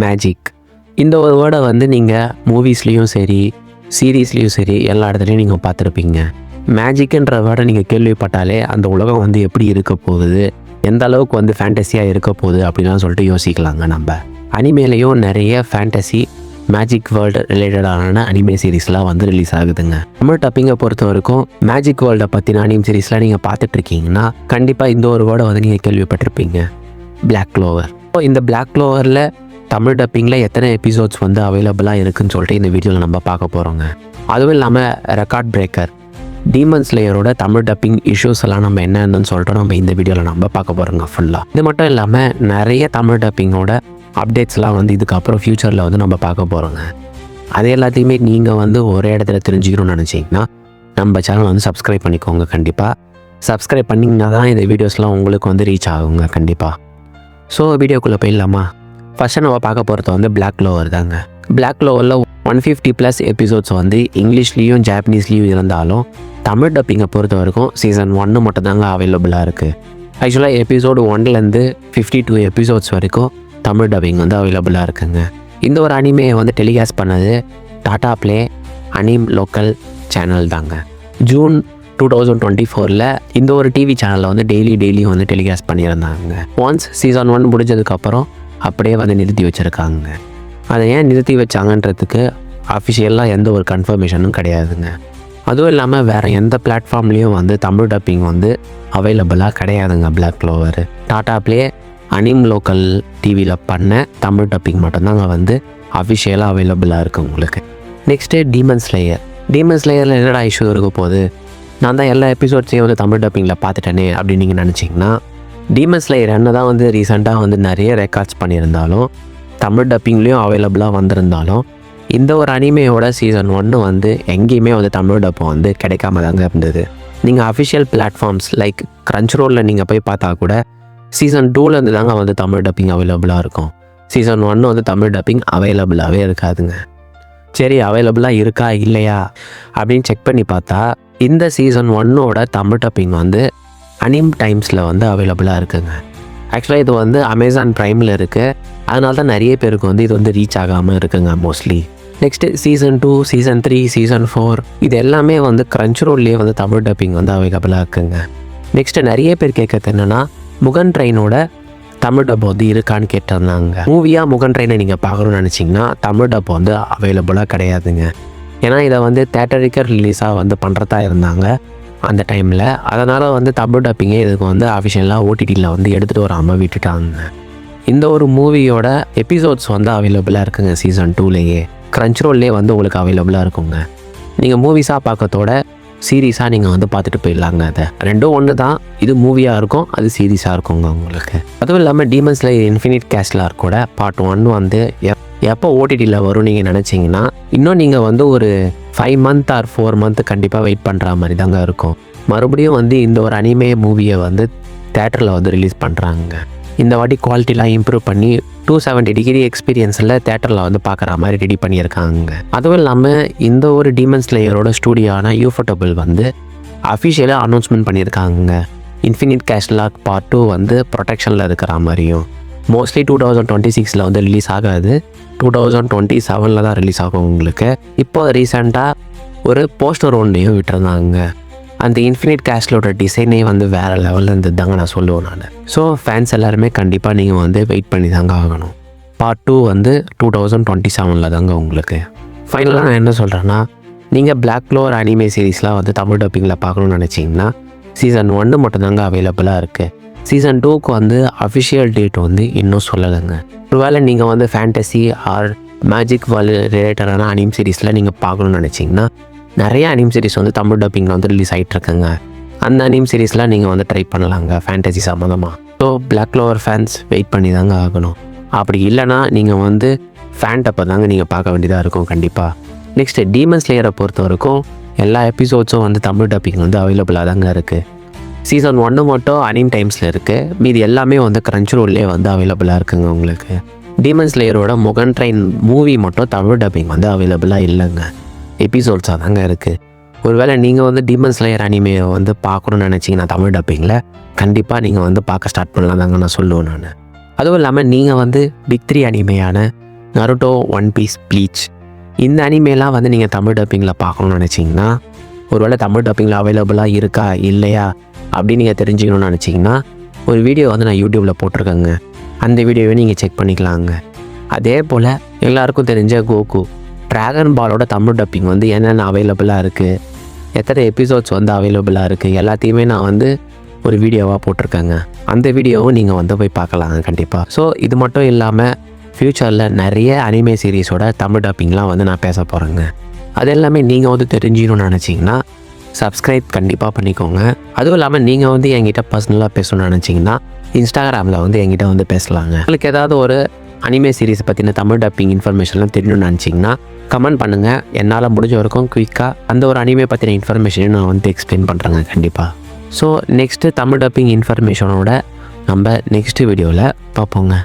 Magic. இந்த ஒரு வேர்டை வந்து நீங்கள் மூவிஸ்லேயும் சரி சீரீஸ்லேயும் சரி எல்லா இடத்துலையும் நீங்கள் பார்த்துருப்பீங்க. மேஜிக்குன்ற வேர்டை நீங்கள் கேள்விப்பட்டாலே அந்த உலகம் வந்து எப்படி இருக்க போகுது, எந்த அளவுக்கு வந்து ஃபேண்டஸியாக இருக்க போகுது அப்படின்லாம் சொல்லிட்டு யோசிக்கலாங்க. நம்ம அனிமேலையும் நிறைய ஃபேண்டசி மேஜிக் வேர்ல்டு ரிலேட்டடான அனிமே சீரீஸ்லாம் வந்து ரிலீஸ் ஆகுதுங்க. தமிழ் டப்பிங்கை பொறுத்த வரைக்கும் மேஜிக் வேர்ல்டை பற்றின அனிமே சீரீஸ்லாம் நீங்கள் பார்த்துட்ருக்கீங்கன்னா கண்டிப்பாக இந்த ஒரு வேர்டை வந்து நீங்கள் கேள்விப்பட்டிருப்பீங்க, பிளாக் க்ளோவர். இந்த பிளாக் க்ளோவரில் தமிழ் டப்பிங்கில் எத்தனை எபிசோட்ஸ் வந்து அவைலபிளாக இருக்குதுன்னு சொல்லிட்டு இந்த வீடியோவில் நம்ம பார்க்க போகிறோங்க. அதுவும் இல்லாமல் ரெக்கார்ட் பிரேக்கர், டீமன் ஸ்லேயரோட தமிழ் டப்பிங் இஷ்யூஸ் எல்லாம் நம்ம என்னென்னு சொல்லிட்டு நம்ம இந்த வீடியோவில் நம்ம பார்க்க போகிறோங்க ஃபுல்லாக. இது மட்டும் இல்லாமல் நிறைய தமிழ் டப்பிங்கோட அப்டேட்ஸ்லாம் வந்து இதுக்கப்புறம் ஃப்யூச்சரில் வந்து நம்ம பார்க்க போகிறோங்க. அது எல்லாத்தையுமே நீங்கள் வந்து ஒரே இடத்துல தெரிஞ்சுக்கணும்னு நினச்சிங்கன்னா நம்ம சேனல் வந்து சப்ஸ்கிரைப் பண்ணிக்கோங்க. கண்டிப்பாக சப்ஸ்கிரைப் பண்ணிங்கன்னா தான் இந்த வீடியோஸ்லாம் உங்களுக்கு வந்து ரீச் ஆகுங்க கண்டிப்பாக. ஸோ வீடியோக்குள்ளே போயிடலாமா? ஃபஸ்ட்டு நம்ம பார்க்க போகிறது வந்து பிளாக் க்ளோவர் தாங்க. பிளாக் க்ளோவரில் 150+ எபிசோட்ஸ் வந்து இங்கிலீஷ்லேயும் ஜாப்பனீஸ்லேயும் இருந்தாலும் தமிழ் டப்பிங்கை பொறுத்த வரைக்கும் சீசன் 1 மட்டும் தாங்க அவைலபிளாக இருக்குது. ஆக்சுவலாக எபிசோடு 1லேருந்து 52 எபிசோட்ஸ் வரைக்கும் தமிழ் டப்பிங் வந்து அவைலபிளாக இருக்குங்க. இந்த ஒரு அனிமையை வந்து டெலிகாஸ்ட் பண்ணது Tata Play anime local channel தாங்க. ஜூன் 2024 இந்த ஒரு டிவி சேனலில் வந்து டெய்லியும் வந்து டெலிகாஸ்ட் பண்ணியிருந்தாங்க. ஒன்ஸ் சீசன் 1 முடிஞ்சதுக்கப்புறம் அப்படியே வந்து நிறுத்தி வச்சுருக்காங்க. அதை ஏன் நிறுத்தி வச்சாங்கன்றதுக்கு அஃபிஷியலாக எந்த ஒரு கன்ஃபர்மேஷனும் கிடையாதுங்க. அதுவும் இல்லாமல் வேறு எந்த பிளாட்ஃபார்ம்லேயும் வந்து தமிழ் டப்பிங் வந்து அவைலபிளாக கிடையாதுங்க. Black Clover Tata Play anime local டிவியில் பண்ண தமிழ் டப்பிங் மட்டும்தாங்க வந்து அஃபிஷியலாக அவைலபிளாக இருக்குது உங்களுக்கு. Next demon slayer. டீமன் ஸ்லேயரில் என்னடா இஷ்யூ இருக்க போகுது, நான் தான் எல்லா எபிசோட்ஸையும் வந்து தமிழ் டப்பிங்கில் பார்த்துட்டேனே அப்படின்னு நீங்கள் நினச்சிங்கன்னா, டீமன் ஸ்லேயர் என்ன தான் வந்து ரீசெண்டாக வந்து நிறைய ரெக்கார்ட்ஸ் பண்ணியிருந்தாலும் தமிழ் டப்பிங்லேயும் அவைலபிளாக வந்திருந்தாலும் இந்த ஒரு அனிமையோட சீசன் 1 வந்து எங்கேயுமே வந்து தமிழ் டப்பம் வந்து கிடைக்காம தாங்க இருந்தது. நீங்கள் அஃபிஷியல் பிளாட்ஃபார்ம்ஸ் லைக் க்ரன்ச்ரோலில் நீங்கள் போய் பார்த்தா கூட சீசன் 2லேருந்து தாங்க வந்து தமிழ் டப்பிங் அவைலபிளாக இருக்கும். சீசன் 1 வந்து தமிழ் டப்பிங் அவைலபிளாகவே இருக்காதுங்க. சரி, அவைலபிளாக இருக்கா இல்லையா அப்படின்னு செக் பண்ணி பார்த்தா இந்த சீசன் 1ஓட தமிழ் டப்பிங் வந்து அனிம் டைம்ஸில் வந்து அவைலபிளாக இருக்குங்க. ஆக்சுவலாக இது வந்து அமேசான் ப்ரைமில் இருக்குது. அதனால தான் நிறைய பேருக்கு வந்து இது வந்து ரீச் ஆகாமல் இருக்குங்க mostly. Next season 2, season 3, season 4 இது எல்லாமே வந்து க்ரன்ச்ரோல்லேயே வந்து தமிழ் டப்பிங் வந்து அவைலபிளாக இருக்குங்க. நெக்ஸ்ட்டு நிறைய பேர் கேட்கறது என்னென்னா, முகன் ட்ரெயினோட தமிழ் டப் வந்து இருக்கான்னு கேட்டிருந்தாங்க. மூவியாக முகன் ட்ரெயினை நீங்கள் பார்க்கணுன்னு நினச்சிங்கன்னா தமிழ் டப் வந்து அவைலபிளாக கிடையாதுங்க. ஏன்னா இதை வந்து தேட்டரிக்கல் ரிலீஸாக வந்து பண்ணுறதா இருந்தாங்க அந்த டைமில். அதனால் வந்து தமிழ் டப்பிங்கே இதுக்கு வந்து அஃபிஷியலாக ஓடிடியில் வந்து எடுத்துகிட்டு வராமல் விட்டுட்டாங்க. இந்த ஒரு மூவியோட எபிசோட்ஸ் வந்து அவைலபிளாக இருக்குங்க சீசன் 2லேயே. க்ரன்ச்ரோல்லே வந்து உங்களுக்கு அவைலபிளாக இருக்குங்க. நீங்கள் மூவிஸாக பார்க்கறதோட சீரீஸாக நீங்கள் வந்து பார்த்துட்டு போயிடலாங்க. அதை ரெண்டும் ஒன்று தான். இது மூவியாக இருக்கும், அது சீரீஸாக இருக்குங்க உங்களுக்கு. அதுவும் இல்லாமல் டீமன் ஸ்லேயர் இன்ஃபினிட் கேஸ்லார் கூட பார்ட் 1 வந்து எப்போ ஓடிடியில் வரும் நீங்கள் நினச்சிங்கன்னா இன்னும் நீங்கள் வந்து ஒரு 5 month or 4 month கண்டிப்பாக வெயிட் பண்ணுற மாதிரி தாங்க இருக்கும். மறுபடியும் வந்து இந்த ஒரு அனிமே மூவியை வந்து தேட்டரில் வந்து ரிலீஸ் பண்ணுறாங்க. இந்த வாட்டி குவாலிட்டிலாம் இம்ப்ரூவ் பண்ணி 270 எக்ஸ்பீரியன்ஸில் தேட்டரில் வந்து பார்க்குற மாதிரி ரெடி பண்ணியிருக்காங்க. அதுவும் இல்லாமல் இந்த ஒரு டீமன் ஸ்லேயரோட ஸ்டூடியோனா யூஃபோட்டபிள் வந்து அஃபிஷியலாக அனௌன்ஸ்மெண்ட் பண்ணியிருக்காங்க. இன்ஃபினிட் கேஸ்லாக் பார்ட் 2 வந்து ப்ரொடெக்ஷனில் இருக்கிற மாதிரியும். மோஸ்ட்லி 2026 வந்து ரிலீஸ் ஆகாது, 2027 தான் ரிலீஸ் ஆகும் உங்களுக்கு. இப்போ ரீசெண்டாக ஒரு போஸ்டர் ஒன்றையும் விட்டுருந்தாங்க. அந்த இன்ஃபினிட் கேஸ்லோட டிசைனே வந்து வேறு லெவலில் இருந்தது தாங்க நான் சொல்லுவேன் நான். ஸோ ஃபேன்ஸ் எல்லாருமே கண்டிப்பாக நீங்கள் வந்து வெயிட் பண்ணி தாங்க ஆகணும். பார்ட் 2 வந்து 2027 தாங்க உங்களுக்கு. ஃபைனலாக நான் என்ன சொல்கிறேன்னா, நீங்கள் பிளாக் க்ளோவர் அனிமே சீரீஸ்லாம் வந்து தமிழ் டப்பிங்கில் பார்க்கணுன்னு நினச்சிங்கன்னா சீசன் 1 மட்டும்தாங்க அவைலபிளாக இருக்குது. சீசன் 2க்கு வந்து அஃபிஷியல் டேட் வந்து இன்னும் சொல்லலைங்க. ஒருவேளை நீங்கள் வந்து ஃபேண்டசி ஆர் மேஜிக் வேர்ல்டு ரிலேட்டடான அனிம் சீரீஸில் நீங்கள் பார்க்கணுன்னு நினச்சிங்கன்னா நிறைய அனிம் சீரீஸ் வந்து தமிழ் டப்பிங்கில் வந்து ரிலீஸ் ஆகிட்ருக்குங்க. அந்த அனிம் சீரீஸ்லாம் நீங்கள் வந்து ட்ரை பண்ணலாங்க ஃபேண்டசி சம்மந்தமாக. So Black Clover fans wait பண்ணி தாங்க ஆகணும். அப்படி இல்லைனா நீங்கள் வந்து ஃபேண்டப்பை தாங்க நீங்கள் பார்க்க வேண்டியதாக இருக்கும் கண்டிப்பாக. நெக்ஸ்ட்டு டீமன் ஸ்லேயரை பொறுத்த வரைக்கும் எல்லா எபிசோட்ஸும் வந்து தமிழ் டப்பிங் வந்து அவைலபிளாக தாங்க இருக்குது. சீசன் 1 மட்டும் அனிம் டைம்ஸில் இருக்குது, மீது எல்லாமே வந்து க்ரன்ச்ரோல்லே வந்து அவைலபிளாக இருக்குங்க உங்களுக்கு. டீமன் ஸ்லேயரோட முகன் ட்ரெயின் மூவி மட்டும் தமிழ் டப்பிங் வந்து அவைலபிளாக இல்லைங்க, எபிசோட்ஸாக தாங்க இருக்குது. ஒருவேளை நீங்கள் வந்து டீமன் ஸ்லேயர் அனிமையை வந்து பார்க்கணுன்னு நினச்சிங்கன்னா தமிழ் டப்பிங்கில் கண்டிப்பாக நீங்கள் வந்து பார்க்க ஸ்டார்ட் பண்ணலாம் தாங்க நான் சொல்லுவேன் நான். அதுவும் இல்லாமல் நீங்கள் வந்து பிக் 3 அனிமையான நருட்டோ, ஒன் பீஸ், ப்ளீச் இந்த அனிமேலாம் வந்து நீங்கள் தமிழ் டப்பிங்கில் பார்க்கணுன்னு நினச்சிங்கன்னா, ஒருவேளை தமிழ் டப்பிங்கில் அவைலபிளாக இருக்கா இல்லையா அப்படின்னு நீங்கள் தெரிஞ்சுக்கணும்னு நினச்சிங்கன்னா, ஒரு வீடியோ வந்து நான் யூடியூப்பில் போட்டிருக்கேங்க. அந்த வீடியோவை நீங்கள் செக் பண்ணிக்கலாங்க. அதே போல் எல்லாருக்கும் தெரிஞ்ச கோகு ட்ராகன் பாலோட தமிழ் டப்பிங் வந்து என்னென்ன அவைலபிளாக இருக்குது, எத்தனை எபிசோட்ஸ் வந்து அவைலபிளாக இருக்குது எல்லாத்தையுமே நான் வந்து ஒரு வீடியோவாக போட்டிருக்கேங்க. அந்த வீடியோவும் நீங்கள் வந்து போய் பார்க்கலாங்க கண்டிப்பாக. ஸோ இது மட்டும் இல்லாமல் ஃப்யூச்சரில் நிறைய அனிமே சீரீஸோட தமிழ் டப்பிங்லாம் வந்து நான் பேச போகிறேங்க. அது எல்லாமே நீங்கள் வந்து தெரிஞ்சுக்கணும்னு நினச்சிங்கன்னா சப்ஸ்கிரைப் கண்டிப்பாக பண்ணிக்கோங்க. அதுவும் இல்லாமல் நீங்கள் வந்து என்கிட்ட பர்சனலாக பேசணும்னு நினச்சிங்கன்னா இன்ஸ்டாகிராமில் வந்து என்கிட்ட வந்து பேசலாங்க. உங்களுக்கு ஏதாவது ஒரு அனிமே சீரீஸ் பற்றின தமிழ் டப்பிங் இன்ஃபர்மேஷன்லாம் தெரியணும்னு நினச்சிங்கன்னா கமெண்ட் பண்ணுங்கள். என்னால் முடிஞ்ச வரைக்கும் குயிக்காக அந்த ஒரு அனிமே பற்றின இன்ஃபர்மேஷனையும் நான் வந்து எக்ஸ்பிளைன் பண்ணுறேங்க கண்டிப்பாக. ஸோ நெக்ஸ்ட்டு தமிழ் டப்பிங் இன்ஃபர்மேஷனோட நம்ம நெக்ஸ்ட்டு வீடியோவில் பார்ப்போங்க.